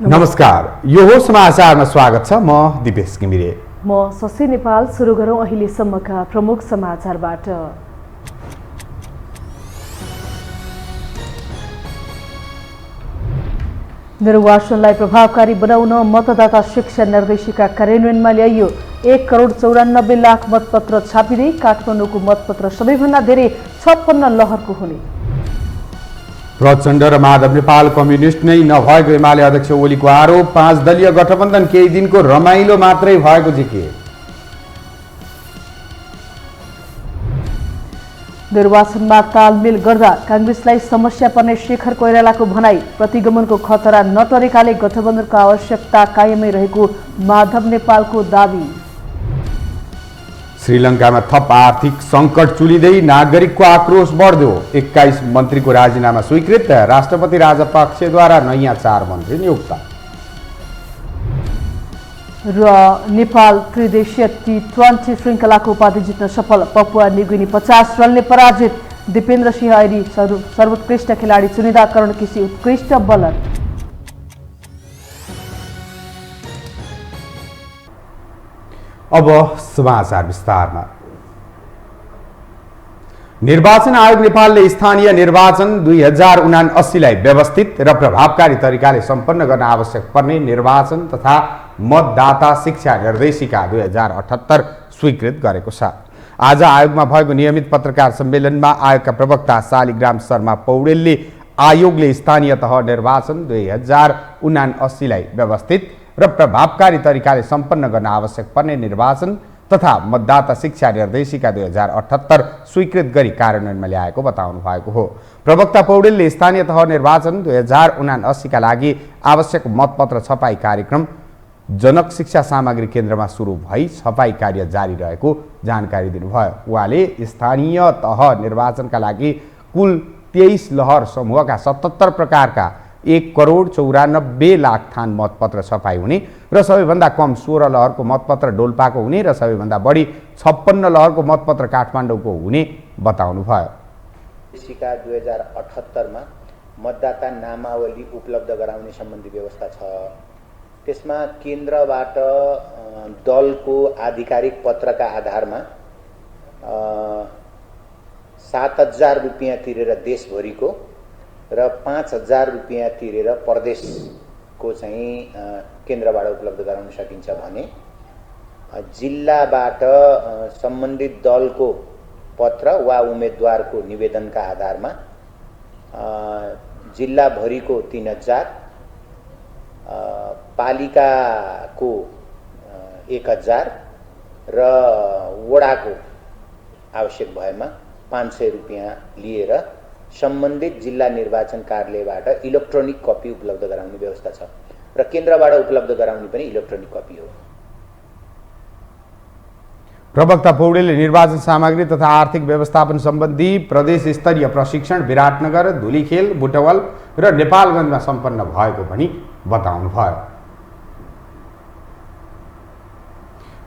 नमस्कार, यो हो समाचारमा स्वागत छ। म दिपेश घिमिरे। म शशि नेपाल। सुरु गरौं अहिलेसम्मका प्रमुख समाचारबाट। निर्वाचनलाई प्रभावकारी बनाउन मतदाता शिक्षा निर्देशिका कार्यान्वयनमा ल्याइयो। 1,94,00,000 मतपत्र छापिँदै काठमाडौँको मतपत्र सबैभन्दा धेरै 56 लहरको हुने। प्रचण्ड र माधव नेपाल कम्युनिस्ट नै नभएको एमाले अध्यक्ष ओलीको आरोप। 5 दलीय गठबन्धन केही दिनको रमाइलो मात्रै भएको जिके। निर्वाचनमा तालमेल गर्दा कांग्रेसलाई समस्या पर्ने शेखर कोइरालाको भनाई। प्रतिगमनको खतरा नटरेकाले गठबन्धनको आवश्यकता कायमै रहेको माधव नेपालको दाबी। श्रीलङ्कामा थप आर्थिक सङ्कट चुलिँदै नागरिकको आक्रोश बढ्यो। 21 मन्त्रीको राजीनामा स्वीकृत। राष्ट्रपति राजपक्षद्वारा नयाँ 4 मन्त्री नियुक्त। र नेपाल त्रिदेशीय T20 श्रृङ्खलाको उपाधि जित्न सफल। पपुवा न्युगिनी 50 रनले पराजित। दिपेन्द्र सिंह ऐरी सर्वोत्कृष्ट खेलाडी चुनिँदा करण केसी उत्कृष्ट बलर। अब समाचार विस्तारमा। निर्वाचन आयोग नेपालले स्थानीय निर्वाचन 2079लाई व्यवस्थित र प्रभावकारी तरिकाले सम्पन्न गर्न आवश्यक पर्ने निर्वाचन तथा मतदाता शिक्षा निर्देशिका 2078 स्वीकृत गरेको छ। आज आयोगमा भएको नियमित पत्रकार सम्मेलनमा आयोगका प्रवक्ता शालिग्राम शर्मा पौडेलले आयोगले स्थानीय तह निर्वाचन 2079लाई व्यवस्थित र प्रभावकारी तरिकाले सम्पन्न गर्न आवश्यक पर्ने निर्वाचन तथा मतदाता शिक्षा निर्देशिका 2078 स्वीकृत गरी कार्यान्वयनमा ल्याएको बताउनु भएको हो। प्रवक्ता पौडेलले स्थानीय तह निर्वाचन 2079का लागि आवश्यक मतपत्र छपाई कार्यक्रम जनक शिक्षा सामग्री केन्द्रमा सुरु भई छपाई कार्य जारी रहेको जानकारी दिनुभयो। उहाँले स्थानीय तह निर्वाचनका लागि कुल 23 लहर समूहका 77 प्रकारका 1,94,00,000 थान मतपत्र छपाई हुने र सबैभन्दा कम 16 लहरको मतपत्र डोल्पाको हुने र सबैभन्दा बढी 56 लहरको मतपत्र काठमाडौँको हुने बताउनु भयो। 2078 मा मतदाता नामावली उपलब्ध गराउने सम्बन्धी व्यवस्था छ। त्यसमा केन्द्रबाट दलको आधिकारिक पत्रका आधारमा 7,000 रुपैयाँ तिरेर देशभरिको र 5,000 रुपैयाँ तिरेर प्रदेशको चाहिँ केन्द्रबाट उपलब्ध गराउन सकिन्छ भने जिल्लाबाट सम्बन्धित दलको पत्र वा उम्मेदवारको निवेदनका आधारमा जिल्लाभरिको 3,000, पालिकाको 1,000 र वडाको आवश्यक भएमा 500 रुपैयाँ लिएर सम्बन्धित जिल्ला निर्वाचन कार्यालयबाट इलेक्ट्रोनिक कपी उपलब्ध गराउने व्यवस्था छ र केन्द्रबाट उपलब्ध गराउने पनि इलेक्ट्रोनिक कपी हो। प्रवक्ता पौडेलले निर्वाचन सामग्री तथा आर्थिक व्यवस्थापन सम्बन्धी प्रदेश स्तरीय प्रशिक्षण विराटनगर, धुलीखेल, बुटवल र नेपालगञ्जमा सम्पन्न भएको पनि बताउनु भयो।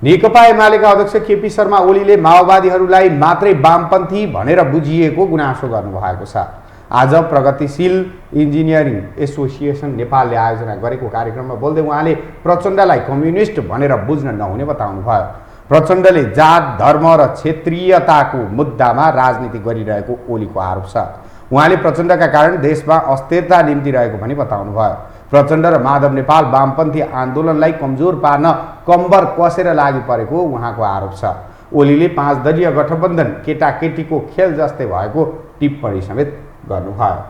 नेकपा एमालेका अध्यक्ष केपी शर्मा ओलीले माओवादीहरूलाई मात्रै वामपन्थी भनेर बुझिएको गुनासो गर्नुभएको छ। आज प्रगतिशील इन्जिनियरिङ एसोसिएसन नेपालले आयोजना गरेको कार्यक्रममा बोल्दै उहाँले प्रचण्डलाई कम्युनिस्ट भनेर बुझ्न नहुने बताउनु भयो। प्रचण्डले जात, धर्म र क्षेत्रीयताको मुद्दामा राजनीति गरिरहेको ओलीको आरोप छ। उहाँले प्रचण्डका कारण देशमा अस्थिरता निम्ति रहेको पनि बताउनु भयो। प्रचण्ड र माधव नेपाल वामपन्थी आन्दोलनलाई कमजोर पार्न कम्बर कसेर लागि परेको उहाँको आरोप छ। ओलीले 5 दलीय गठबन्धन केटाकेटीको खेल जस्तै भएको टिप्पणी समेत गर्नुभयो।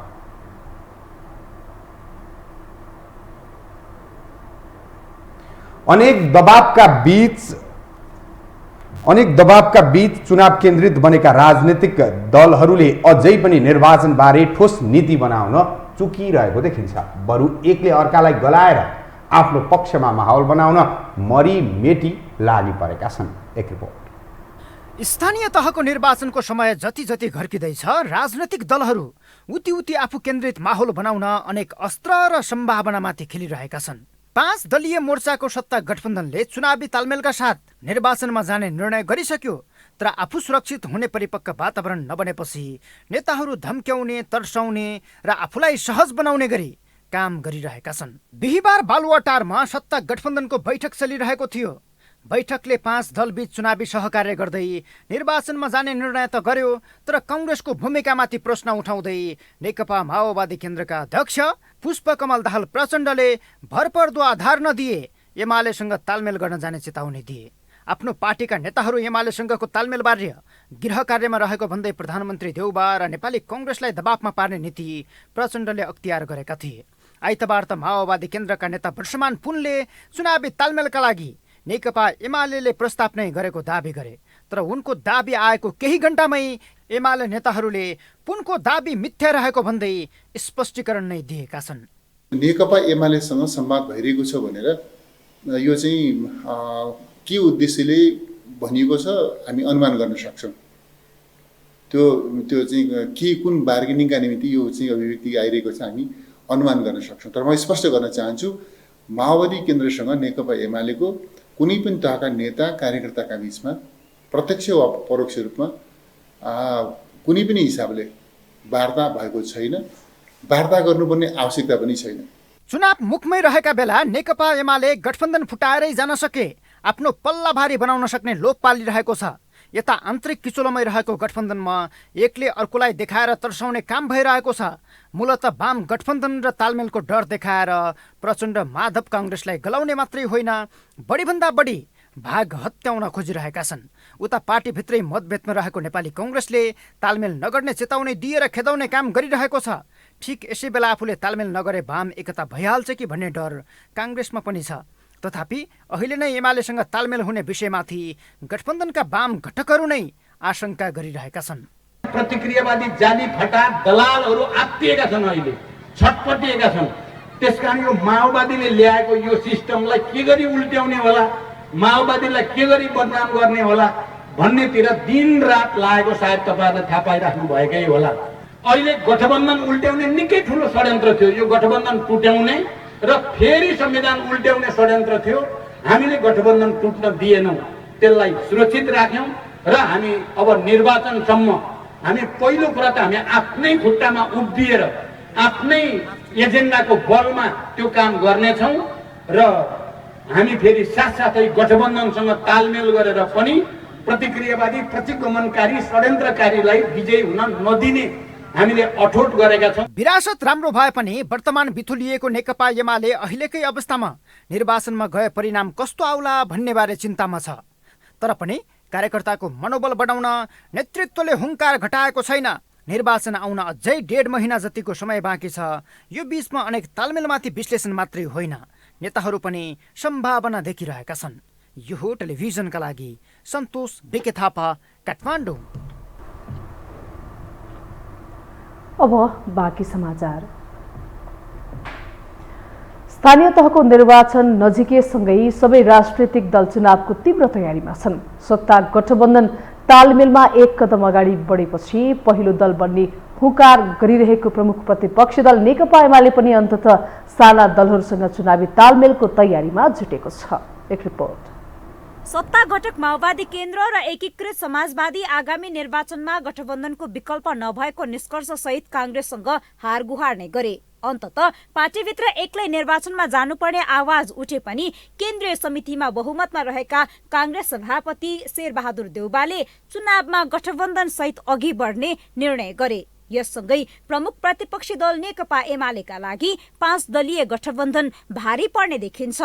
अनेक दबावका बीच चुनाव केन्द्रित बनेका राजनीतिक दलहरूले अझै पनि निर्वाचनबारे ठोस नीति बनाउन चुकिरहेको देखिन्छ। बरु एकले अर्कालाई गलाएर आफ्नो पक्षमा माहौल बनाउन मरिमेटी लागि परेका छन्। एक रिपोर्ट। स्थानीय तहको निर्वाचनको समय जति जति घर्किँदैछ, राजनैतिक दलहरू उति आफू केन्द्रित माहौल बनाउन अनेक अस्त्र र सम्भावनामाथि खेलिरहेका छन्। 5 दलीय मोर्चाको सत्ता गठबन्धनले चुनावी तालमेलका साथ निर्वाचनमा जाने निर्णय गरिसक्यो, तर आफू सुरक्षित हुने परिपक्व वातावरण नबनेपछि नेताहरू धम्क्याउने, तर्साउने र आफूलाई सहज बनाउने गरी काम गरिरहेका छन्। बिहिबार बालुवाटारमा सत्ता गठबन्धनको बैठक चलिरहेको थियो। बैठकले 5 दलबीच चुनावी सहकार्य गर्दै निर्वाचनमा जाने निर्णय त गर्यो, तर कङ्ग्रेसको भूमिकामाथि प्रश्न उठाउँदै नेकपा माओवादी केन्द्रका अध्यक्ष पुष्पकमल दाहाल प्रचण्डले भरपर्दो आधार नदिए एमालेसँग तालमेल गर्न जाने चेतावनी दिए। आफ्नो पार्टीका नेताहरू एमालेसँगको तालमेल बारे गृह कार्यमा रहेको भन्दै प्रधानमन्त्री देउबा र नेपाली कङ्ग्रेसलाई दबावमा पार्ने नीति प्रचण्डले अख्तियार गरेका थिए। आइतबार त माओवादी केन्द्रका नेता वर्षमान पुनले चुनावी तालमेलका लागि नेकपा एमाले प्रस्ताव नै गरेको दाबी गरे, तर उनको दाबी आएको केही घण्टामै एमाले नेताहरूले पुनको दाबी मिथ्या रहेको भन्दै स्पष्टीकरण नै दिएका छन्। नेकपा एमालेसँग संवाद भइरहेको छ भनेर यो चाहिँ के उद्देश्यले भनिएको छ हामी अनुमान गर्न सक्छौँ। त्यो चाहिँ के कुन बार्गेनिङका निमित्त यो चाहिँ अभिव्यक्ति आइरहेको छ हामी अनुमान गर्न सक्छौँ। तर म स्पष्ट गर्न चाहन्छु, माओवादी केन्द्रसँग नेकपा एमालेको कुनै पनि तहका नेता कार्यकर्ताका बिचमा प्रत्यक्ष वा परोक्ष रूपमा कुनै पनि हिसाबले वार्ता भएको छैन, वार्ता गर्नुपर्ने आवश्यकता पनि छैन। चुनाव मुखमै रहेका बेला नेकपा एमाले गठबन्धन फुटाएरै जान सके आफ्नो पल्ला भारी बनाउन सक्ने लोभ पालिरहेको छ। यता आन्तरिक किचोलोमै रहेको गठबन्धनमा एकले अर्कोलाई देखाएर तर्साउने काम भइरहेको छ। मूलत वाम गठबन्धन र तालमेलको डर देखाएर प्रचण्ड माधव काङ्ग्रेसलाई गलाउने मात्रै होइन, बढीभन्दा बढी भाग हत्याउन खोजिरहेका छन्। उता पार्टीभित्रै मतभेदमा रहेको नेपाली कङ्ग्रेसले तालमेल नगर्ने चेतावनी दिएर खेदाउने काम गरिरहेको छ। ठिक यसै बेला आफूले तालमेल नगरे वाम एकता भइहाल्छ कि भन्ने डर काङ्ग्रेसमा पनि छ। तथापि अहिले नै एमालेसँग तालमेल हुने विषयमाथि गठबन्धनका वाम घटकहरू नै आशंका गरिरहेका छन्। प्रतिक्रियावादी जाली फटा दलालहरू आत्तिएका छन्, अहिले छटपटिएका छन्। त्यसकारण यो माओवादीले ल्याएको यो सिस्टमलाई के गरी उल्ट्याउने होला, माओवादीलाई के गरी बदनाम गर्ने होला भन्नेतिर दिनरात लागेको सायद तपाईँहरूले थाहा पाइराख्नु भएकै होला। अहिले गठबन्धन उल्ट्याउने निकै ठुलो षड्यन्त्र थियो। यो गठबन्धन टुट्याउने र फेरि संविधान उल्ट्याउने षड्यन्त्र थियो। हामीले गठबन्धन टुट्न दिएनौँ, त्यसलाई सुरक्षित राख्यौँ र हामी अब निर्वाचनसम्म हामी पहिलो कुरा त हामी आफ्नै खुट्टामा उभिएर आफ्नै एजेन्डाको बलमा त्यो काम गर्नेछौँ र हामी फेरि साथसाथै गठबन्धनसँग तालमेल गरेर पनि प्रतिक्रियावादी प्रतिगमनकारी षड्यन्त्रकारीलाई विजयी हुन नदिने हामीले अठोट गरेका छौँ। विरासत राम्रो भए पनि वर्तमान बिथुलिएको नेकपा एमाले अहिलेकै अवस्थामा निर्वाचनमा गए परिणाम कस्तो आउला भन्ने बारे चिन्तामा छ। तर पनि कार्यकर्ताको मनोबल बढाउन नेतृत्वले हुङ्कार घटाएको छैन। निर्वाचन आउन अझै 1.5 महिना जतिको समय बाँकी छ। यो बीचमा अनेक तालमेलमाथि विश्लेषण मात्रै होइन, नेताहरू पनि सम्भावना देखिरहेका छन्। यो हो टेलिभिजनका लागि सन्तोष बिके थापा, काठमाडौँ। अब बाँकी समाचार। स्थानीय तहको निर्वाचन नजिकैसँगै सबै राजनीतिक दल चुनावको तीव्र तयारीमा छन्। सत्ता गठबन्धन तालमेलमा एक कदम अगाडि बढेपछि पहिलो दल बन्ने हुँकार गरिरहेको प्रमुख प्रतिपक्षी दल नेकपा एमाले पनि अन्ततः साना दलहरूसँग चुनावी तालमेलको तयारीमा जुटेको छ। एक रिपोर्ट। सत्ता घटक माओवादी केन्द्र र एकीकृत समाजवादी आगामी निर्वाचनमा गठबन्धनको विकल्प नभएको निष्कर्ष सहित काङ्ग्रेससँग हारगुहार नै गरे। अन्ततः पार्टीभित्र एक्लै निर्वाचनमा जानुपर्ने आवाज उठे पनि केन्द्रीय समितिमा बहुमतमा रहेका काङ्ग्रेस सभापति शेरबहादुर देउबाले चुनावमा गठबन्धन सहित अघि बढ्ने निर्णय गरे। यससँगै प्रमुख प्रतिपक्षी दल नेकपा एमालेका लागि 5 दलीय गठबन्धन भारी पर्ने देखिन्छ।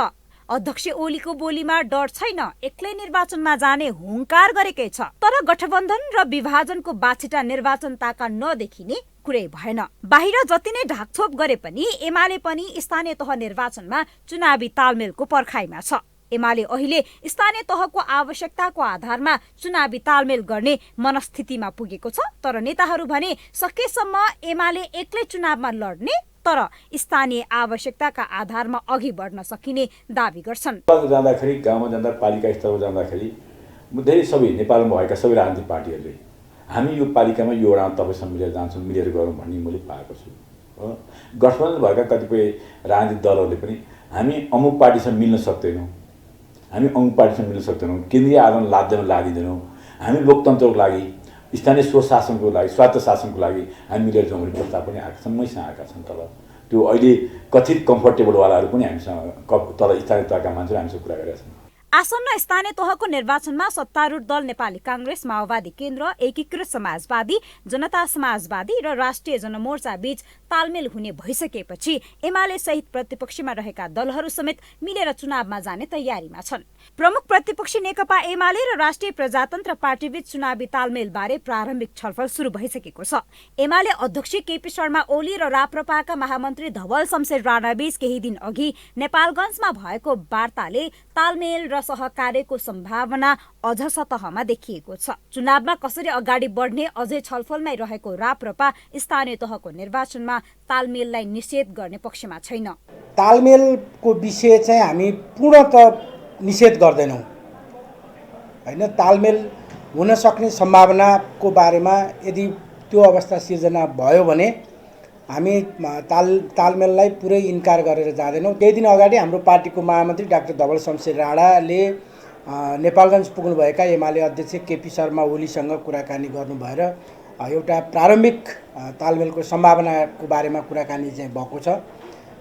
अध्यक्ष ओलीको बोलीमा डर छैन, एक्लै निर्वाचनमा जाने हुङ्कार गरेकै छ। तर गठबन्धन र विभाजनको बाछिटा निर्वाचनताका नदेखिने कुरै भएन। बाहिर जति नै ढाकछोप गरे पनि एमाले पनि स्थानीय तह निर्वाचनमा चुनावी तालमेलको पर्खाइमा छ। एमाले अहिले स्थानीय तहको आवश्यकताको आधारमा चुनावी तालमेल गर्ने मनस्थितिमा पुगेको छ। तर नेताहरू भने सकेसम्म एमाले एक्लै चुनावमा लड्ने तर स्थानीय आवश्यकताका आधारमा अघि बढ्न सकिने दावी गर्छन्। जाँदाखेरि गाउँमा जाँदा पालिका स्तरमा जाँदाखेरि धेरै सबै नेपालमा भएका सबै राजनीतिक पार्टीहरूले हामी यो पालिकामा यो वडामा तपाईँसँग मिलेर जान्छौँ, मिलेर गरौँ भन्ने मैले पाएको छु हो। गठबन्धन भएका कतिपय राजनीतिक दलहरूले पनि हामी अमुक पार्टीसँग मिल्न सक्दैनौँ, हामी अमुक पार्टीसँग मिल्न सक्दैनौँ, केन्द्रीय आन्दोलन लाद्दैमा लागिँदैनौँ, हामी लोकतन्त्रको लागि, स्थानीय स्वशासनको लागि, स्वायत्त शासनको लागि हामी मिलेर जाउँ भन्ने प्रस्ताव पनि आएका छन्, मैसँग आएका छन्। तल त्यो अहिले कथित कम्फर्टेबलवालाहरू पनि हामीसँग तल स्थानीय तहका मान्छेहरू हामीसँग कुरा गरेका छन्। आसन्न स्थानीय तहको निर्वाचनमा सत्तारूढ दल नेपाली कांग्रेस, माओवादी केन्द्र, एकीकृत समाजवादी, जनता समाजवादी र राष्ट्रिय जनमोर्चा बीच तालमेल हुने भइसकेपछि एमाले सहित प्रतिपक्षमा रहेका दलहरू समेत मिलेर चुनावमा जाने तयारीमा छन्। प्रमुख प्रतिपक्षी नेकपा एमाले र राष्ट्रिय प्रजातन्त्र पार्टी बीच चुनावी तालमेल बारे प्रारम्भिक छलफल सुरु भइसकेको छ। एमाले अध्यक्ष केपी शर्मा ओली र राप्रपाका महामन्त्री धवल शमशेर राणा बीच केही दिन अघि नेपालगञ्जमा भएको वार्ताले तालमेल र सहकार्यको सम्भावना अझ सतहमा देखिएको छ। चुनावमा कसरी अगाडि बढ्ने अझै छलफलमै रहेको राप्रपा स्थानीय तहको निर्वाचनमा तालमेललाई निषेध गर्ने पक्षमा छैन। तालमेलको विषय चाहिँ हामी पूर्णतः निषेध गर्दैनौँ हैन। तालमेल हुन सक्ने सम्भावनाको बारेमा यदि त्यो अवस्था सिर्जना भयो भने हामी तालमेललाई पुरै इन्कार गरेर जाँदैनौँ। केही दिन अगाडि हाम्रो पार्टीको महामन्त्री डाक्टर धवल शमशेर राणाले नेपालगञ्ज पुग्नुभएका एमाले अध्यक्ष केपी शर्मा ओलीसँग कुराकानी गर्नु भएर एउटा प्रारम्भिक तालमेलको सम्भावनाको बारेमा कुराकानी चाहिँ भएको छ।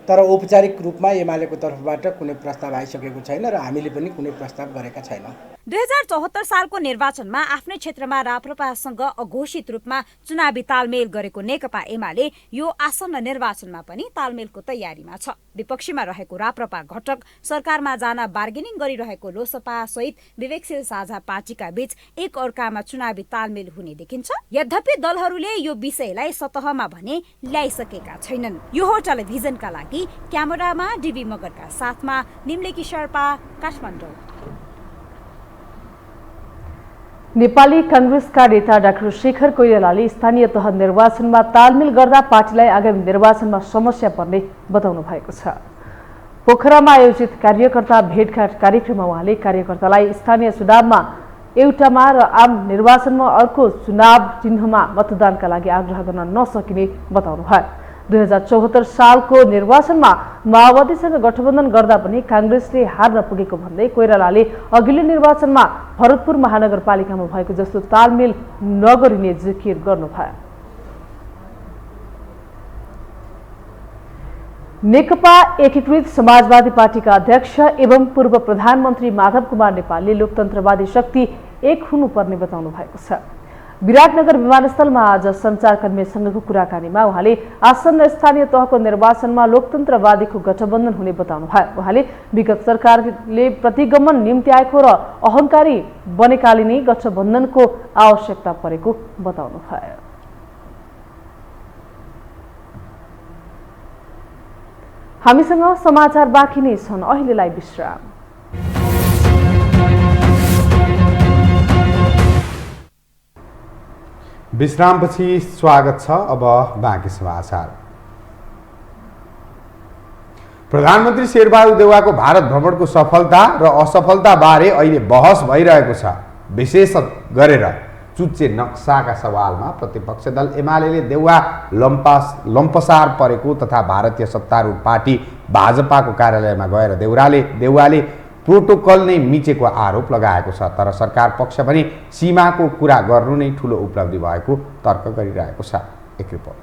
तर औपचारिक रूपमा एमालेको तर्फबाट कुनै प्रस्ताव आइसकेको छैन र हामीले पनि कुनै प्रस्ताव गरेका छैनौँ। 2074 सालको निर्वाचनमा आफ्नै क्षेत्रमा राप्रपासँग अघोषित रूपमा चुनावी तालमेल गरेको नेकपा एमाले यो आसन्न निर्वाचनमा पनि तालमेलको तयारीमा छ। विपक्षीमा रहेको राप्रपा घटक सरकारमा जान बार्गेनिङ गरिरहेको लोसपा सहित विवेकशील साझा पार्टीका बीच एक अर्कामा चुनावी तालमेल हुने देखिन्छ। यद्यपि दलहरूले यो विषयलाई सतहमा भने ल्याइसकेका छैनन्। यो हो टेलिभिजनका लागि क्यामेरामा डीबी मगरका साथमा निम्लेकी शर्पा, काठमाडौँ। नेपाली कांग्रेसका नेता डाक्टर शेखर कोइरालाले स्थानीय तह निर्वाचनमा तालमेल गर्दा पार्टीलाई आगामी निर्वाचनमा समस्या पर्ने बताउनु भएको छ। पोखरामा आयोजित कार्यकर्ता भेटघाट कार्यक्रममा उहाँले कार्यकर्तालाई स्थानीय चुनावमा एउटामा र आम निर्वाचनमा अर्को चुनाव चिन्हमा मतदानका लागि आग्रह गर्न नसकिने बताउनुभयो। 2074 सालको निर्वाचनमा माओवादीसँग गठबन्धन गर्दा पनि कांग्रेसले हार्न पुगेको भन्दै कोइरालाले अघिल्लो निर्वाचनमा भरतपुर महानगरपालिकामा भएको जस्तो तालमेल नगरिने जिकिर गर्नुभयो। नेकपा एकीकृत समाजवादी पार्टीका अध्यक्ष एवं पूर्व प्रधानमन्त्री माधव कुमार नेपालले लोकतन्त्रवादी शक्ति एक हुनुपर्ने बताउनु भएको छ। विराटनगर विमानस्थलमा आज सञ्चारकर्मीसँगको कुराकानीमा उहाँले आसन्न स्थानीय तहको निर्वाचनमा लोकतन्त्रवादीको गठबन्धन हुने बताउनुभयो। उहाँले विगत सरकारले प्रतिगमन निम्ति आएको र अहङ्कारी बनेकाले नै गठबन्धनको आवश्यकता परेको बताउनुभयो। हामीसँग समाचार बाँकी नै छन्, अहिलेलाई विश्राम। विश्रामपछि स्वागत छ। अब बाँकी समाचार। प्रधानमन्त्री शेरबहादुर देउवाको भारत भ्रमणको सफलता र असफलता बारे अहिले बहस भइरहेको छ। विशेष गरेर चुच्चे नक्साका सवालमा प्रतिपक्ष दल एमाले देउवा लम्पसार परेको तथा भारतीय सत्तारूढ पार्टी भाजपाको कार्यालयमा गएर देउवाले प्रोटोकल नै मिचेको आरोप लगाएको छ। तर सरकार पक्ष पनि सीमाको कुरा गर्नु नै ठूलो उपलब्धि भएको तर्क गरिरहेको छ। एक रिपोर्ट।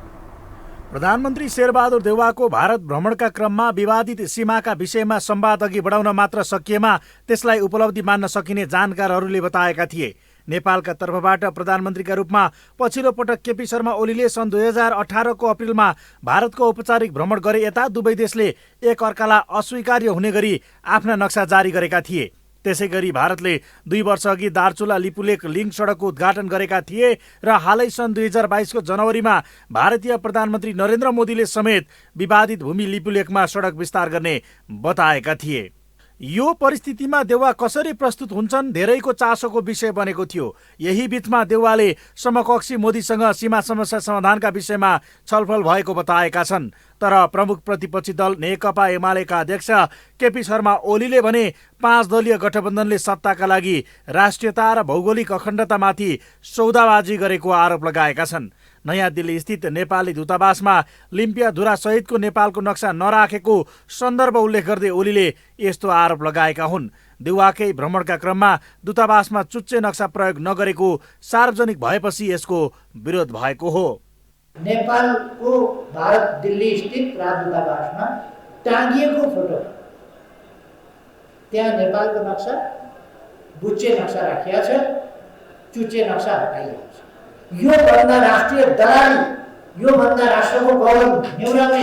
प्रधानमन्त्री शेरबहादुर देउवाको भारत भ्रमणका क्रममा विवादित सीमाका विषयमा संवाद अघि बढाउन मात्र सकिएमा त्यसलाई उपलब्धि मान्न सकिने जानकारहरूले बताएका थिए। नेपालका तर्फबाट प्रधानमन्त्रीका रूपमा पछिल्लो पटक केपी शर्मा ओलीले सन् 2018 को अप्रिलमा भारतको औपचारिक भ्रमण गरे यता दुवै देशले एक अर्कालाई अस्वीकार्य हुने गरी आफ्ना नक्सा जारी गरेका थिए। त्यसै गरी भारतले 2 वर्ष अघि दार्चुला लिपुलेक लिङ्क सडकको उद्घाटन गरेका थिए र हालै सन् 2022 को जनवरीमा भारतीय प्रधानमन्त्री नरेन्द्र मोदीले समेत विवादित भूमि लिपुलेकमा सडक विस्तार गर्ने बताएका थिए। यो परिस्थितिमा देउवा कसरी प्रस्तुत हुन्छन् धेरैको चासोको विषय बनेको थियो। यही बीचमा देउवाले समकक्षी मोदीसँग सीमा समस्या समाधानका विषयमा छलफल भएको बताएका छन्। तर प्रमुख प्रतिपक्षी दल नेकपा एमालेका अध्यक्ष केपी शर्मा ओलीले भने 5 दलीय गठबन्धनले सत्ताका लागि राष्ट्रियता र भौगोलिक अखण्डतामाथि सौदाबाजी गरेको आरोप लगाएका छन्। नयाँ दिल्ली स्थित नेपाली दूतावासमा लिम्पियाधुरा सहितको नेपालको नक्सा नराखेको सन्दर्भ उल्लेख गर्दै ओलीले यस्तो आरोप लगाएका हुन्। देउवाकै भ्रमणका क्रममा दूतावासमा चुच्चे नक्सा प्रयोग नगरेको सार्वजनिक भएपछि यसको विरोध भएको हो। नेपालको भारत दिल्ली स्थित राजदूतावासमा टाँगिएको फोटो, त्यहाँ नेपालको नक्सा बुच्चे नक्सा राखिएको छ, चुच्चे नक्सा हटाइएको छ। यो भन्दा राष्ट्रिय दलाली, यो भन्दा राष्ट्रको गौरव न्यूनाउने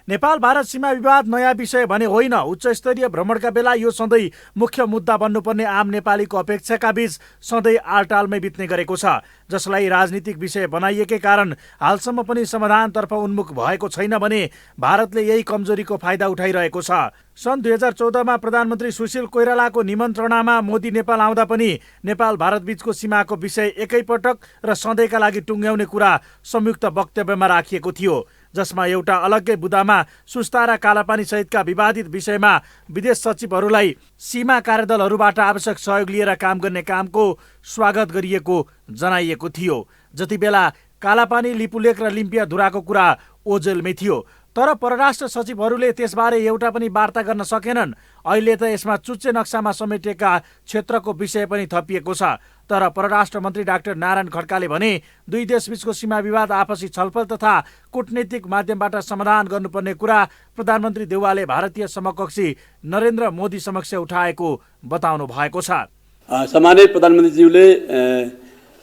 नेपाल भारत सीमा विवाद नयाँ विषय भने होइन। उच्च स्तरीय भ्रमणका बेला यो सधैँ मुख्य मुद्दा बन्नुपर्ने आम नेपालीको अपेक्षाका बीच सधैँ आलटालमै बित्ने गरेको छ, जसलाई राजनीतिक विषय बनाइएकै कारण हालसम्म पनि समाधानतर्फ उन्मुख भएको छैन भने भारतले यही कमजोरीको फाइदा उठाइरहेको छ। सन् 2014मा प्रधानमन्त्री सुशील कोइरालाको निमन्त्रणामा मोदी नेपाल आउँदा पनि नेपाल भारत बीचको सीमाको विषय एकैपटक र सधैँका लागि टुङ्ग्याउने कुरा संयुक्त वक्तव्यमा राखिएको थियो, जसमा एउटा अलग्गै बुदामा सुस्ता र कालापानी सहितका विवादित विषयमा विदेश सचिवहरूलाई सीमा कार्यदलहरूबाट आवश्यक सहयोग लिएर काम गर्ने कामको स्वागत गरिएको जनाइएको थियो। जति बेला कालापानी, लिपुलेक र लिम्पियाधुराको कुरा ओझेलमै थियो, तर परराष्ट्र सचिवहरूले त्यसबारे एउटा पनि वार्ता गर्न सकेनन्। अहिले त यसमा चुच्चे नक्सामा समेटेका क्षेत्रको विषय पनि थपिएको छ। तर परराष्ट्र मन्त्री डाक्टर नारायण खड्काले भने दुई देशबीचको सीमा विवाद आपसी छलफल तथा कूटनीतिक माध्यमबाट समाधान गर्नुपर्ने कुरा प्रधानमन्त्री देउवाले भारतीय समकक्षी नरेन्द्र मोदी समक्ष उठाएको बताउनु भएको छ। सामान्य प्रधानमन्त्रीज्यूले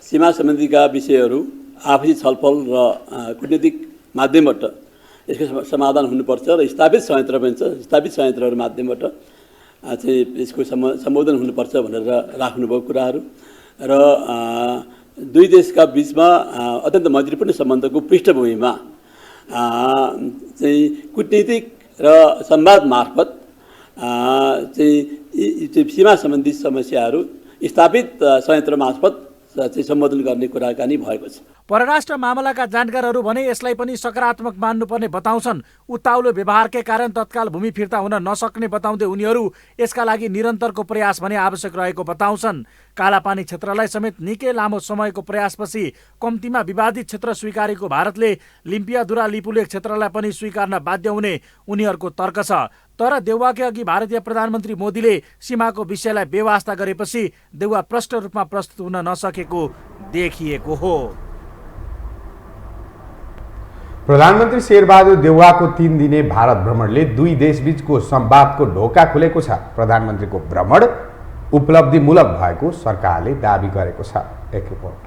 सीमा सम्बन्धीका विषयहरू आपसी छलफल र कूटनीतिक माध्यमबाट यसको समाधान हुनुपर्छ र स्थापित संयन्त्र पनि छ, स्थापित संयन्त्रहरू माध्यमबाट चाहिँ यसको सम्बोधन हुनुपर्छ भनेर राख्नुभएको कुराहरू र दुई देशका बिचमा अत्यन्त मैत्रीपूर्ण सम्बन्धको पृष्ठभूमिमा चाहिँ कूटनीतिक र संवाद मार्फत चाहिँ सीमा सम्बन्धी समस्याहरू स्थापित संयन्त्र मार्फत चाहिँ सम्बोधन गर्ने कुराकानी भएको छ। परराष्ट्र मामलाका जानकारहरू भने यसलाई पनि सकारात्मक मान्नुपर्ने बताउँछन्। उत्ताउलो व्यवहारकै कारण तत्काल भूमि फिर्ता हुन नसक्ने बताउँदै उनीहरू यसका लागि निरन्तरको प्रयास भने आवश्यक रहेको बताउँछन्। कालापानी क्षेत्रलाई समेत निकै लामो समयको प्रयासपछि कम्तीमा विवादित क्षेत्र स्वीकारेको भारतले लिम्पियाधुरा लिपुलेक क्षेत्रलाई पनि स्वीकार्न बाध्य हुने उनीहरूको तर्क छ। तर देउवाकै अघि भारतीय प्रधानमन्त्री मोदीले सीमाको विषयलाई बेवास्ता गरेपछि देउवा प्रष्ट रूपमा प्रस्तुत हुन नसकेको देखिएको हो। प्रधानमन्त्री शेरबहादुर देउवाको 3 दिने भारत भ्रमणले दुई देशबीचको संवादको ढोका खुलेको छ। प्रधानमन्त्रीको भ्रमण उपलब्धिमूलक भएको सरकारले दाबी गरेको छ। एक रिपोर्ट।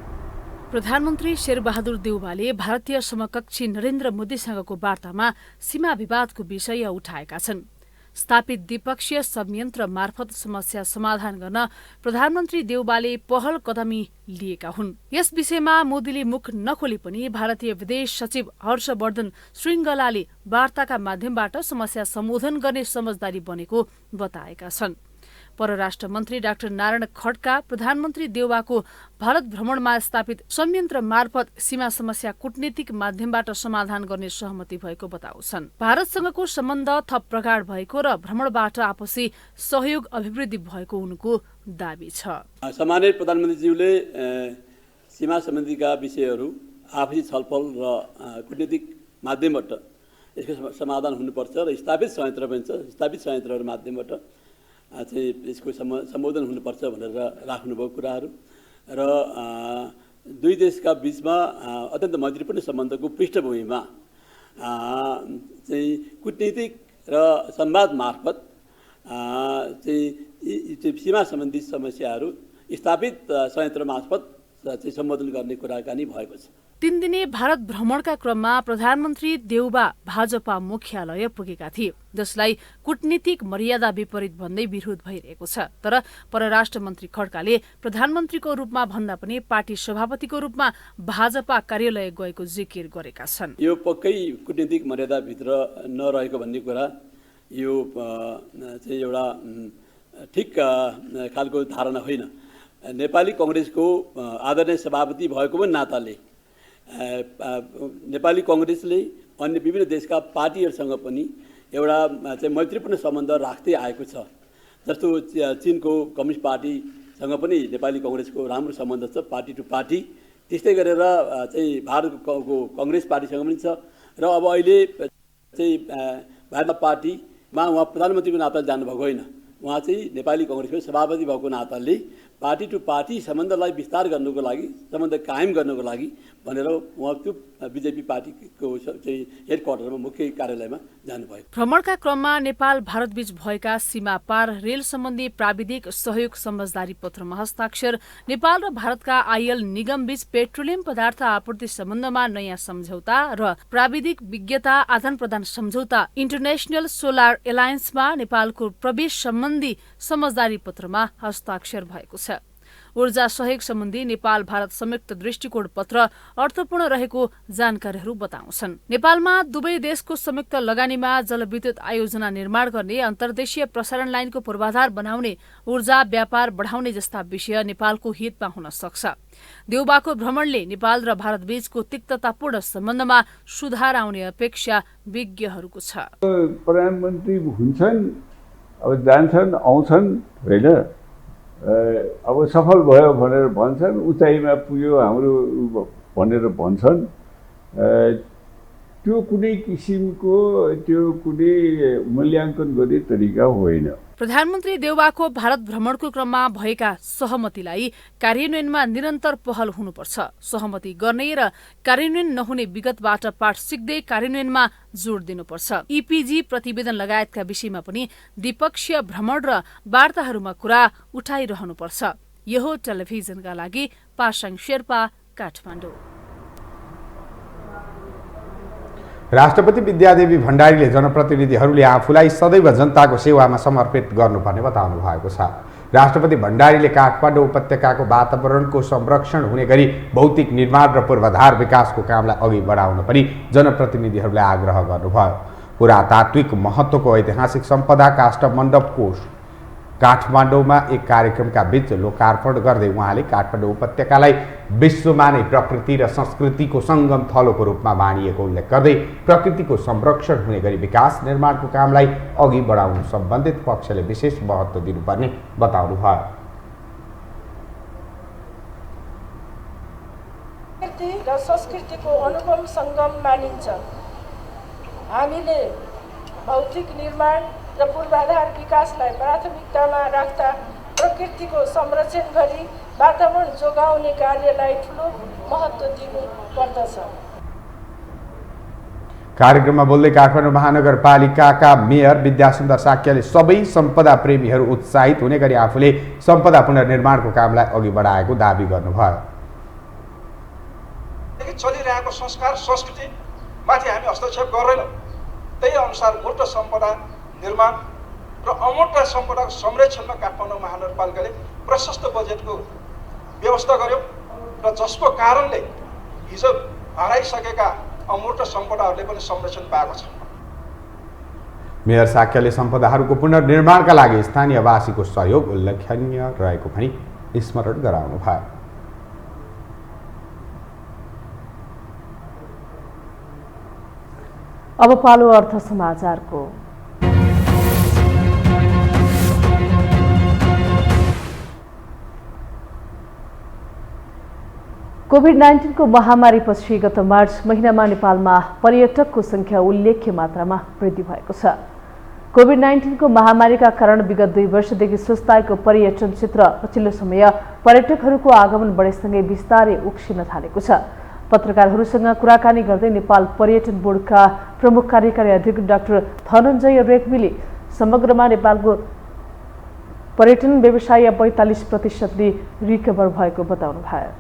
प्रधानमन्त्री शेरबहादुर देउवाले भारतीय समकक्षी नरेन्द्र मोदीसँगको वार्तामा सीमा विवादको विषय उठाएका छन्। स्थापित द्विपक्षीय संयन्त्र मार्फत समस्या समाधान गर्न प्रधानमन्त्री देउवाले पहल कदमी लिएका हुन्। यस विषयमा मोदीले मुख नखोली पनि भारतीय विदेश सचिव हर्षवर्धन श्रृङ्गलाले वार्ताका माध्यमबाट समस्या सम्बोधन गर्ने समझदारी बनेको बताएका छन्। परराष्ट्र मन्त्री डाक्टर नारायण खड्का प्रधानमन्त्री देउवाको भारत भ्रमणमा स्थापित संयन्त्र मार्फत सीमा समस्या कूटनीतिक माध्यमबाट समाधान गर्ने सहमति भएको बताउँछन्। भारतसँगको सम्बन्ध थप प्रगाढ भएको र भ्रमणबाट आपसी सहयोग अभिवृद्धि भएको उनको दाबी छ। सामान्य प्रधानमन्त्रीज्यूले सीमा सम्बन्धीका विषयहरू आपसी छलफल र कूटनीतिक माध्यमबाट यसको समाधान हुनुपर्छ र स्थापित संयन्त्र पनि छ, स्थापित संयन्त्रहरू माध्यमबाट चाहिँ यसको सम्बोधन हुनुपर्छ भनेर राख्नुभएको कुराहरू र दुई देशका बिचमा अत्यन्त मैत्रीपूर्ण सम्बन्धको पृष्ठभूमिमा चाहिँ कूटनीतिक र संवाद मार्फत चाहिँ सीमा सम्बन्धी समस्याहरू स्थापित संयन्त्र मार्फत चाहिँ सम्बोधन गर्ने कुराकानी भएको छ। 3 दिने भारत भ्रमणका क्रममा प्रधानमन्त्री देउवा भाजपा मुख्यालय पुगेका थिए। जसलाई कूटनीतिक मर्यादा विपरीत भन्दै विरोध भइरहेको छ। तर परराष्ट्र मन्त्री खड्काले प्रधानमन्त्रीको रूपमा भन्दा पनि पार्टी सभापतिको रूपमा भाजपा कार्यालय गएको जिकिर गरेका छन्। यो पक्कै कूटनीतिक मर्यादाभित्र नरहेको भन्ने कुरा यो चाहिँ एउटा ठिक खालको धारणा होइन। नेपाली कङ्ग्रेसको आदरणीय सभापति भएको पनि नाताले नेपाली कङ्ग्रेसले अन्य विभिन्न देशका पार्टीहरूसँग पनि एउटा चाहिँ मैत्रीपूर्ण सम्बन्ध राख्दै आएको छ। जस्तो चीनको कम्युनिस्ट पार्टीसँग पनि नेपाली कङ्ग्रेसको राम्रो सम्बन्ध छ, पार्टी टु पार्टी। त्यस्तै गरेर चाहिँ भारतको कङ्ग्रेस पार्टीसँग पनि छ र अब अहिले चाहिँ भारत पार्टीमा उहाँ प्रधानमन्त्रीको नाताले जानुभएको होइन, उहाँ चाहिँ नेपाली कङ्ग्रेसको सभापति भएको नाताले पार्टी टु पार्टी सम्बन्धलाई विस्तार गर्नुको लागि, सम्बन्ध कायम गर्नुको लागि भनेर उहाँ त्यो बिजेपी पार्टीको चाहिँ हेडक्वार्टरमा मुख्य कार्यालयमा जानुभयो। भ्रमणका क्रममा नेपाल भारतबीच भएका सीमा पार रेल सम्बन्धी प्राविधिक सहयोग समझदारी पत्रमा हस्ताक्षर, नेपाल र भारतका आईएल निगम बीच पेट्रोलियम पदार्थ आपूर्ति सम्बन्धमा नयाँ सम्झौता र प्राविधिक विज्ञता आदान प्रदान सम्झौता, इन्टरनेशनल सोलर एलायन्समा नेपालको प्रवेश सम्बन्धी समझदारी पत्रमा हस्ताक्षर भएको छ। ऊर्जा सहयोग सम्बन्धी नेपाल भारत संयुक्त दृष्टिकोण पत्र अर्थपूर्ण रहेको जानकारीहरू बताउँछन्। नेपालमा दुवै देशको संयुक्त लगानीमा जलविद्युत आयोजना निर्माण गर्ने, अन्तर्देशीय प्रसारण लाइनको पूर्वाधार बनाउने, ऊर्जा व्यापार बढाउने जस्ता विषय नेपालको हितमा हुन सक्छ। देउबाको भ्रमणले नेपाल र भारत बीचको तिक्ततापूर्ण सम्बन्धमा सुधार आउने अपेक्षा विज्ञहरूको छ। प्रधानमन्त्री हुन्छन्, अब जान्छन् आउँछन् होइन, अब सफल भयो भनेर भन्छन्, उचाइमा पुग्यो हाम्रो भनेर भन्छन्। त्यो कुनै किसिमको त्यो कुनै मूल्याङ्कन गर्ने तरिका होइन। प्रधानमन्त्री देउबाको भारत भ्रमणको क्रममा भएका सहमतिलाई कार्यान्वयनमा निरन्तर पहल हुनुपर्छ। सहमति गर्ने र कार्यान्वयन नहुने विगतबाट पाठ सिक्दै कार्यान्वयनमा जोड दिनुपर्छ। इपिजी प्रतिवेदन लगायतका विषयमा पनि द्विपक्षीय भ्रमण र वार्ताहरूमा कुरा उठाइरहनुपर्छ। यो हो टेलिभिजनका लागि पासाङ शेर्पा, काठमाडौँ। राष्ट्रपति विद्यादेवी भण्डारीले जनप्रतिनिधिहरूले आफूलाई सदैव जनताको सेवामा समर्पित गर्नुपर्ने बताउनु भएको छ। राष्ट्रपति भण्डारीले काठमाडौँ उपत्यकाको वातावरणको संरक्षण हुने गरी भौतिक निर्माण र पूर्वाधार विकासको कामलाई अघि बढाउन पनि जनप्रतिनिधिहरूलाई आग्रह गर्नुभयो। पुरातात्विक महत्त्वको ऐतिहासिक सम्पदा काष्ठमण्डपको काठमाडौँमा एक कार्यक्रमका बीच लोकार्पण गर्दै उहाँले काठमाडौँ उपत्यकालाई विश्वमा नै प्रकृति र संस्कृतिको सङ्गम थलोको रूपमा मानिएको उल्लेख गर्दै प्रकृतिको संरक्षण हुने गरी विकास निर्माणको कामलाई अघि बढाउनु सम्बन्धित पक्षले विशेष महत्त्व दिनुपर्ने बताउनुभयो। प्रकृति र संस्कृतिको अनुपम सङ्गम मानिन्छ। हामीले भौतिक निर्माण र पूर्वाधार विकासलाई प्राथमिकतामा राख्दा प्रकृतिको संरक्षण गरी वातावरण जोगाउने कार्यलाई ठुलो महत्त्व दिनु पर्दछ। कार्यक्रममा बोल्दै काठमाडौँ महानगरपालिकाका मेयर विद्यासुन्दर साक्यले सबै सम्पदा प्रेमीहरू उत्साहित हुने गरी आफूले सम्पदा पुनर्निर्माणको कामलाई अघि बढाएको दावी गर्नुभयो। चलिरहेको संस्कार संस्कृतिमाथि हामी हस्तक्षेप गर्दैनौँ। त्यही अनुसार मूर्त सम्पदा निर्माण र अमूर्त सम्पदाको संरक्षणमा काठमाडौँ महानगरपालिकाले प्रशस्त बजेटको व्यवस्था गर्यो र जसको कारणले हिजो हराइसकेका अमूर्त सम्पदाहरूले पनि संरक्षण पाएको छ। मेयर साक्यले सम्पदाहरूको पुनर्निर्माणका लागि स्थानीयवासीको सहयोग उल्लेखनीय रहेको पनि स्मरण गराउनुभयो। अब पालो अर्थ समाचारको। कोभिड-19 को महामारीपछि गत मार्च महिनामा नेपालमा पर्यटकको संख्या उल्लेख्य मात्रामा वृद्धि भएको छ। कोभिड-19 को महामारीका कारण विगत 2 वर्षदेखि सुस्ताएको पर्यटन क्षेत्र पछिल्लो समय पर्यटकहरूको आगमन बढेसँगै बिस्तारै उक्सिन थालेको छ। पत्रकारहरूसँग कुराकानी गर्दै नेपाल पर्यटन बोर्डका प्रमुख कार्यकारी अधिकृत डाक्टर धनञ्जय रेग्मीले समग्रमा नेपालको पर्यटन व्यवसाय 45% रिकभर भएको बताउनु भयो।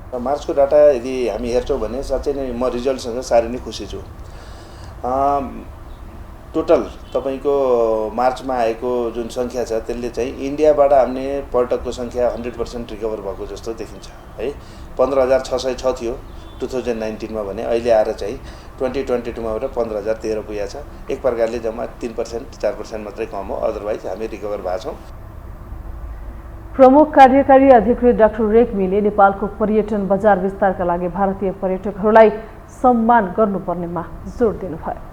मार्चको डाटा यदि हामी हेर्छौँ भने साँच्चै नै म रिजल्टसँग साह्रै नै खुसी छु। टोटल तपाईँको मार्चमा आएको जुन सङ्ख्या छ त्यसले चाहिँ इन्डियाबाट आउने पर्यटकको सङ्ख्या 100% रिकभर भएको जस्तो देखिन्छ है। 15,606 थियो 2019मा भने अहिले आएर चाहिँ 2022मा गएर 15,013 पुगेको छ। एक प्रकारले जम्मा 3% 4% मात्रै कम हो, अदरवाइज हामी रिकभर भएको छौँ। प्रमुख कार्यकारी अधिकृत डाक्टर रेग्मीले नेपालको पर्यटन बजार विस्तारका लागि भारतीय पर्यटकहरूलाई सम्मान गर्नुपर्नेमा जोड दिनुभयो।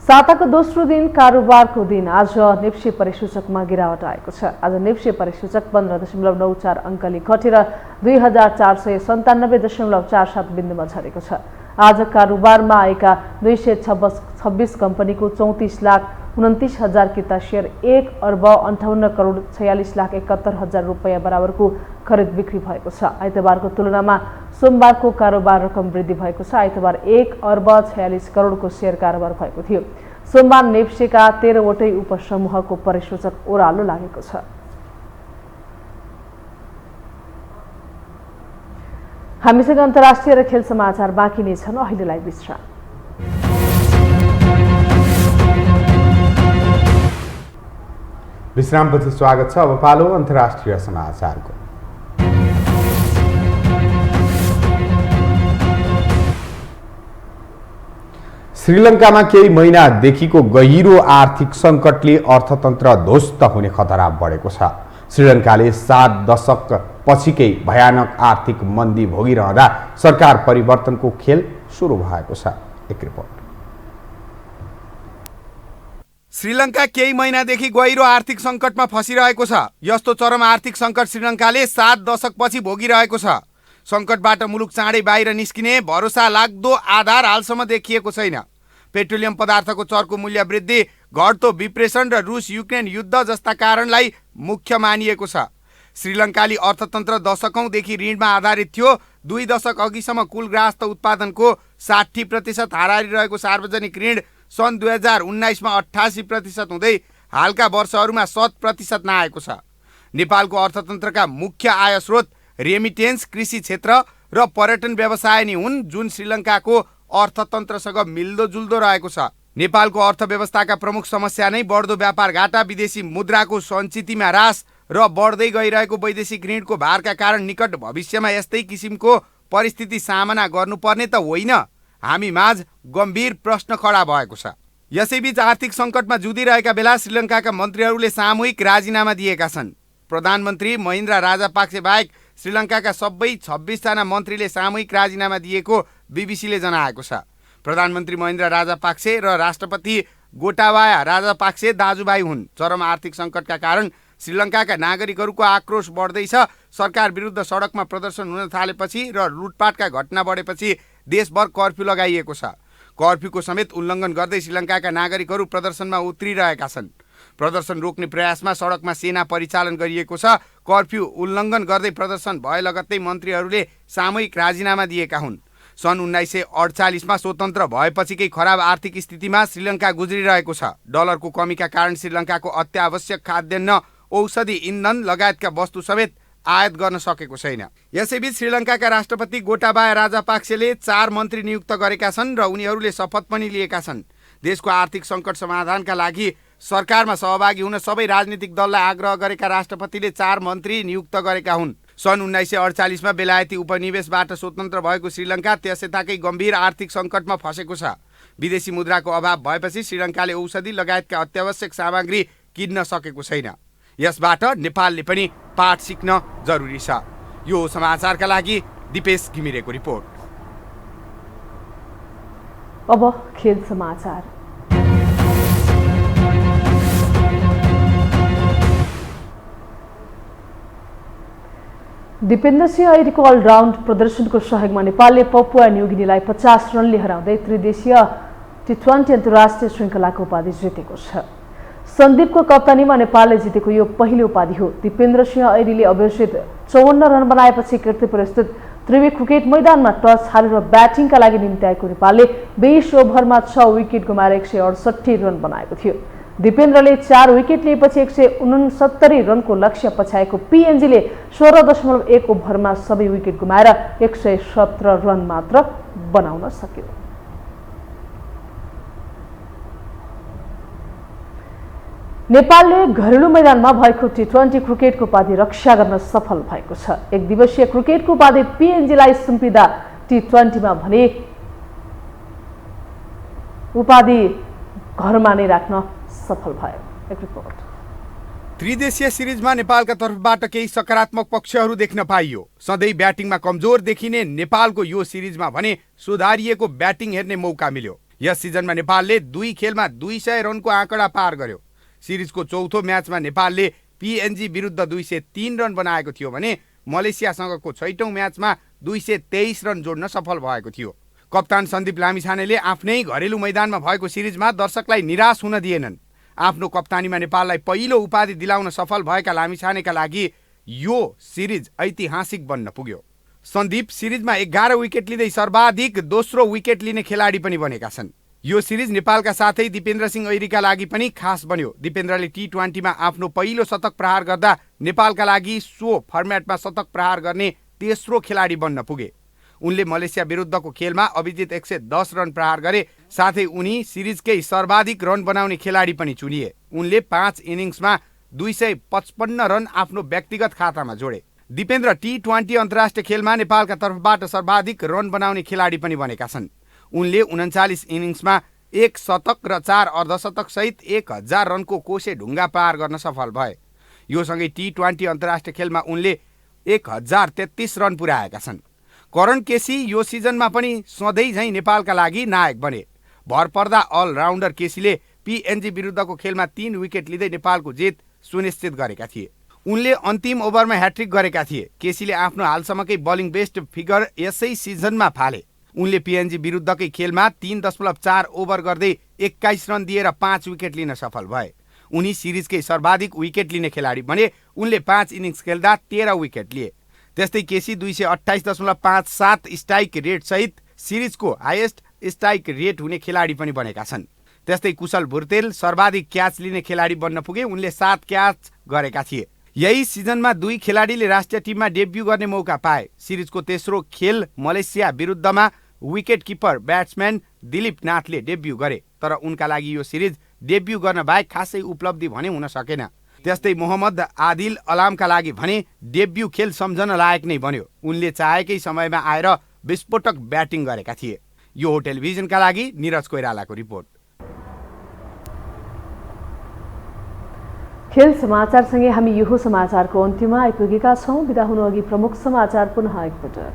साताको दोस्रो दिन कारोबारको दिन आज नेप्से परिसूचकमा गिरावट आएको छ। आज नेप्से परिसूचक 15.94 अङ्कले घटेर 2497.47 बिन्दुमा झरेको छ। आज कारोबारमा आएका 226 कम्पनीको 34,29,000 किता सेयर 1,58,46,71,000 रुपैयाँ बराबरको खरिद बिक्री भएको छ। आइतबारको तुलनामा सोमबारको कारोबार रकम वृद्धि भएको छ। आइतबार 1,46 करोडको सेयर कारोबार भएको थियो। सोमबार नेप्सेका 13वटै उपसमूहको परिसूचक ओह्रालो लागेको छ। हामीसँग अन्तर्राष्ट्रिय र खेल समाचार बाँकी नै छन्, अहिलेलाई विश्राम। विश्रामपछि स्वागत छ। अब पालो अन्तर्राष्ट्रिय समाचारको। श्रीलङ्कामा केही महिनादेखिको गहिरो आर्थिक सङ्कटले अर्थतन्त्र ध्वस्त हुने खतरा बढेको छ। श्रीलङ्काले 7 दशक पछिकै भयानक आर्थिक मन्दी भोगिरहँदा सरकार परिवर्तनको खेल सुरु भएको छ। एक रिपोर्ट। श्रीलङ्का केही महिनादेखि गहिरो आर्थिक सङ्कटमा फसिरहेको छ। यस्तो चरम आर्थिक सङ्कट श्रीलङ्काले 7 दशकपछि भोगिरहेको छ। सङ्कटबाट मुलुक चाँडै बाहिर निस्किने भरोसा लाग्दो आधार हालसम्म देखिएको छैन। पेट्रोलियम पदार्थको चर्को मूल्य वृद्धि, घट्दो विप्रेषण र रुस युक्रेन युद्ध जस्ता कारणलाई मुख्य मानिएको छ। श्रीलङ्काली अर्थतन्त्र दशकौंदेखि ऋणमा आधारित थियो। 2 दशक अघिसम्म कुल ग्राहस्थ उत्पादनको 60% हारारिरहेको सार्वजनिक ऋण सन् 2019मा 88% हुँदै हालका वर्षहरूमा 100% नआएको छ। नेपालको अर्थतन्त्रका मुख्य आय स्रोत रेमिटेन्स, कृषि क्षेत्र र पर्यटन व्यवसाय नै हुन्, जुन श्रीलङ्काको अर्थतन्त्रसँग मिल्दोजुल्दो रहेको छ। नेपालको अर्थव्यवस्थाका प्रमुख समस्या नै बढ्दो व्यापार घाटा, विदेशी मुद्राको सञ्चितमा ह्रास र बढ्दै गइरहेको वैदेशिक ऋणको भारका कारण निकट भविष्यमा यस्तै किसिमको परिस्थिति सामना गर्नुपर्ने त होइन, हामी माझ गम्भीर प्रश्न खडा भएको छ। यसैबीच आर्थिक सङ्कटमा जुधिरहेका बेला श्रीलङ्काका मन्त्रीहरूले सामूहिक राजीनामा दिएका छन्। प्रधानमन्त्री महिन्द्रा राजापाक्से बाहेक श्रीलङ्काका सबै 26 जना मन्त्रीले सामूहिक राजीनामा दिएको बीबीसीले जनाएको छ। प्रधानमन्त्री महिन्द्रा राजापाक्से र राष्ट्रपति गोटाबाया राजापाक्से दाजुभाइ हुन्। चरम आर्थिक सङ्कटका कारण श्रीलङ्काका नागरिकहरूको आक्रोश बढ्दैछ। सरकार विरुद्ध सडकमा प्रदर्शन हुन थालेपछि र लुटपाटका घटना बढेपछि देशभर कर्फ्यू लगाइएको छ। कर्फ्यूको समेत उल्लङ्घन गर्दै श्रीलङ्काका नागरिकहरू प्रदर्शनमा उत्रिरहेका छन्। प्रदर्शन रोक्ने प्रयासमा सडकमा सेना परिचालन गरिएको छ। कर्फ्यू उल्लङ्घन गर्दै प्रदर्शन भए लगत्तै मन्त्रीहरूले सामूहिक राजीनामा दिएका हुन्। सन् 1948मा स्वतन्त्र भएपछिकै खराब आर्थिक स्थितिमा श्रीलङ्का गुज्रिरहेको छ। डलरको कमीका कारण श्रीलङ्काको अत्यावश्यक खाद्यान्न, औषधि, इन्धन लगायतका वस्तु समेत आयात गर्न सकेको छैन। यसैबीच श्रीलङ्काका राष्ट्रपति गोटाबाया राजापाक्सेले 4 मन्त्री नियुक्त गरेका छन् र उनीहरूले शपथ पनि लिएका छन्। देशको आर्थिक सङ्कट समाधानका लागि सरकारमा सहभागी हुन सबै राजनीतिक दललाई आग्रह गरेका राष्ट्रपतिले 4 मन्त्री नियुक्त गरेका हुन्। सन् 1948मा बेलायती उपनिवेशबाट स्वतन्त्र भएको श्रीलङ्का त्यसैताकै गम्भीर आर्थिक सङ्कटमा फसेको छ। विदेशी मुद्राको अभाव भएपछि श्रीलङ्काले औषधि लगायतका अत्यावश्यक सामग्री किन्न सकेको छैन। यसबाट नेपालले पनि पाठ सिक्न जरुरी छ। यो समाचारका लागि दिपेश घिमिरेको रिपोर्ट। अब खेल समाचार। दिपेन्द्र सिंह ऐरीको अलराउन्ड प्रदर्शनको सहयोगमा नेपालले पपुवा न्युगिनीलाई 50 रनले हराउँदै त्रिदेशीय T20 अन्तर्राष्ट्रिय श्रृङ्खलाको उपाधि जितेको छ। सन्दीपको कप्तानीमा नेपालले जितेको यो पहिलो उपाधि हो। दिपेन्द्र सिंह ऐरीले अपेक्षित 54 रन बनाएपछि कीर्तिपुर स्थित त्रिवे क्रिकेट मैदानमा टस हारेर ब्याटिङका लागि निम्त्याएको नेपालले 20 ओभरमा 6 विकेट गुमाएर 168 रन बनाएको थियो। दिपेन्द्रले 4 विकेट लिएपछि 169 रनको लक्ष्य पछ्याएको पीएनजीले 16.1 ओभरमा सबै विकेट गुमाएर 117 रन मात्र बनाउन सक्यो। नेपालले घरेलु मैदानमा भएको T20 क्रिकेटको उपाधि रक्षा गर्न सफल भएको छ। एक दिवसीय क्रिकेटको उपाधि PNGलाई सुम्पिँदा T20मा भने उपाधि घरमा नै राख्न सफल भयो। एक रिपोर्ट। त्रिदेशीय सिरिजमा नेपालका तर्फबाट केही सकारात्मक पक्षहरू देख्न पाइयो। सधैँ ब्याटिङमा कमजोर देखिने नेपालको यो सिरिजमा भने सुधारिएको ब्याटिङ हेर्ने मौका मिल्यो। यस सिजनमा नेपालले 2 खेलमा 200 रनको आँकडा पार गर्यो। सिरिजको चौथो म्याचमा नेपालले PNG विरुद्ध 203 रन बनाएको थियो भने मलेसियासँगको 6औं म्याचमा 223 रन जोड्न सफल भएको थियो। कप्तान सन्दीप लामिछानेले आफ्नै घरेलु मैदानमा भएको सिरिजमा दर्शकलाई निराश हुन दिएनन्। आफ्नो कप्तानीमा नेपाललाई पहिलो उपाधि दिलाउन सफल भएका लामिछानेका लागि यो सिरिज ऐतिहासिक बन्न पुग्यो। सन्दीप सिरिजमा 11 विकेट लिँदै सर्वाधिक दोस्रो विकेट लिने खेलाडी पनि बनेका छन्। यो सिरिज नेपालका साथै दिपेन्द्र सिंह ऐरीका लागि पनि खास बन्यो। दिपेन्द्रले T20मा आफ्नो पहिलो शतक प्रहार गर्दा नेपालका लागि सो फर्मेटमा शतक प्रहार गर्ने तेस्रो खेलाडी बन्न पुगे। उनले मलेसिया विरुद्धको खेलमा अभिजित 110 रन प्रहार गरे। साथै उनी सिरिजकै सर्वाधिक रन बनाउने खेलाडी पनि चुनिए। उनले 5 इनिङ्समा 255 रन आफ्नो व्यक्तिगत खातामा जोडे। दिपेन्द्र T20 अन्तर्राष्ट्रिय खेलमा नेपालका तर्फबाट सर्वाधिक रन बनाउने खेलाडी पनि बनेका छन्। उनले 39 इनिङ्समा 1 शतक र 4 अर्धशतक सहित 1000 रनको कोसे ढुङ्गा पार गर्न सफल भए। यो सँगै T20 अन्तर्राष्ट्रिय खेलमा उनले 1033 रन पुर्याएका छन्। करण केसी यो सिजनमा पनि सधैँ झैँ नेपालका लागि नायक बने। भरपर्दा अलराउन्डर केसीले PNG विरुद्धको खेलमा 3 विकेट लिँदै नेपालको जित सुनिश्चित गरेका थिए। उनले अन्तिम ओभरमा ह्याट्रिक गरेका थिए। केसीले आफ्नो हालसम्मकै बलिङ बेस्ट फिगर यसै सिजनमा फाले। उनले PNG विरुद्धकै खेलमा 3.4 ओभर गर्दै 21 रन दिएर 5 विकेट लिन सफल भए। उनी सिरिजकै सर्वाधिक विकेट लिने खेलाडी बने। उनले 5 इनिङ्स खेल्दा 13 विकेट लिए। त्यस्तै केसी 228.57 स्ट्राइक रेट सहित सिरिजको हाइएस्ट स्ट्राइक रेट हुने खेलाडी पनि बनेका छन्। त्यस्तै कुशल भुर्तेल सर्वाधिक क्याच लिने खेलाडी बन्न पुगे। उनले 7 क्याच गरेका थिए। यही सिजनमा 2 खेलाडीले राष्ट्रिय टिममा डेब्यू गर्ने मौका पाए। सिरिजको तेस्रो खेल मलेसिया विरुद्धमा विकेट किपर ब्याट्सम्यान दिलीप नाथले डेब्यू गरे। तर उनका लागि यो सिरिज डेब्यू गर्न बाहेक खासै उपलब्धि भने हुन सकेन। त्यस्तै मोहम्मद आदिल अलामका लागि भने डेब्यू खेल सम्झन लायक नै बन्यो। उनले चाहेकै समयमा आएर विस्फोटक ब्याटिङ गरेका थिए। यो हो टेलिभिजनका लागि निरज कोइरालाको रिपोर्ट। खेल समाचारसँगै हामी यो समाचारको अन्त्यमा आइपुगेका छौँ। बिदा हुनु अघि प्रमुख समाचार पुनः एकपटक।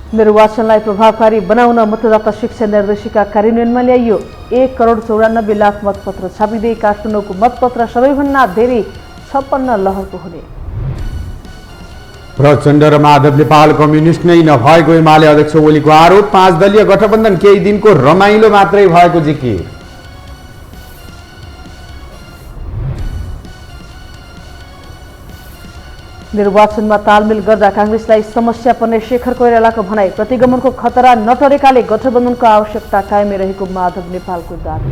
निर्वाचनलाई प्रभावकारी बनाउन मतदाता शिक्षा निर्देशिका कार्यान्वयनमा ल्याइयो। 1,94,00,000 मतपत्र छापिँदै काठमाडौँको मतपत्र सबैभन्दा धेरै 56 लहरको हुने। प्रचण्ड र माधव नेपाल कम्युनिस्ट नै नभएको एमाले अध्यक्ष ओलीको आरोप। 5 दलीय गठबन्धन केही दिनको रमाइलो मात्रै भएको जिकिर। निर्वाचनमा तालमेल गर्दा कांग्रेसलाई समस्या पर्ने शेखर कोइरालाको भनाई। प्रतिगमनको खतरा नटरेकाले गठबन्धनको आवश्यकता कायमै रहेको माधव नेपालको दाबी।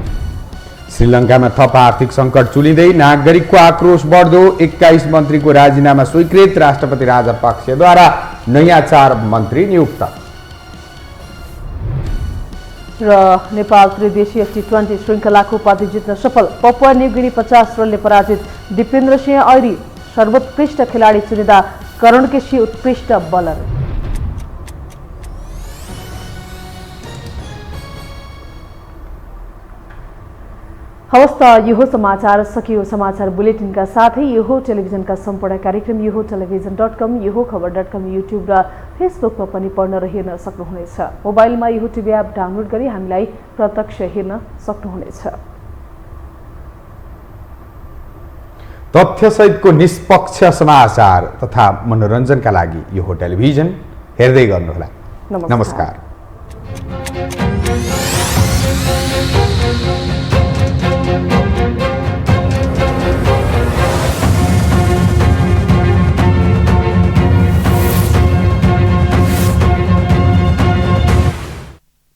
श्रीलङ्कामा थप आर्थिक सङ्कट चुलिँदै नागरिकको आक्रोश बढ्दो। 21 मन्त्रीको राजीनामा स्वीकृत। राष्ट्रपति राजपक्षद्वारा नयाँ 4 मन्त्री नियुक्त। र नेपाल त्रिदेशीय T20 श्रृङ्खलाको उपाधि जित्न सफल। पपुवा न्युगिनी 50 रनले पराजित। दिपेन्द्र सिंह ऐरी सर्वोत्कृष्ट खेलाडी चुनिँदा करण केसी उत्कृष्ट बलर। हवस् त यो समाचार सकियो। समाचार बुलेटिनका साथै यो टेलिभिजनका सम्पूर्ण कार्यक्रम यो टेलिभिजन.com, यो खबर.com, युट्युब र फेसबुकमा पनि पढ्न र हेर्न सक्नुहुनेछ। मोबाइलमा यो टिभी एप डाउनलोड गरी हामीलाई प्रत्यक्ष हेर्न सक्नुहुनेछ। तथ्यसहितको निष्पक्ष समाचार तथा मनोरञ्जनका लागि यो टेलिभिजन हेर्दै गर्नुहोला। नमस्कार।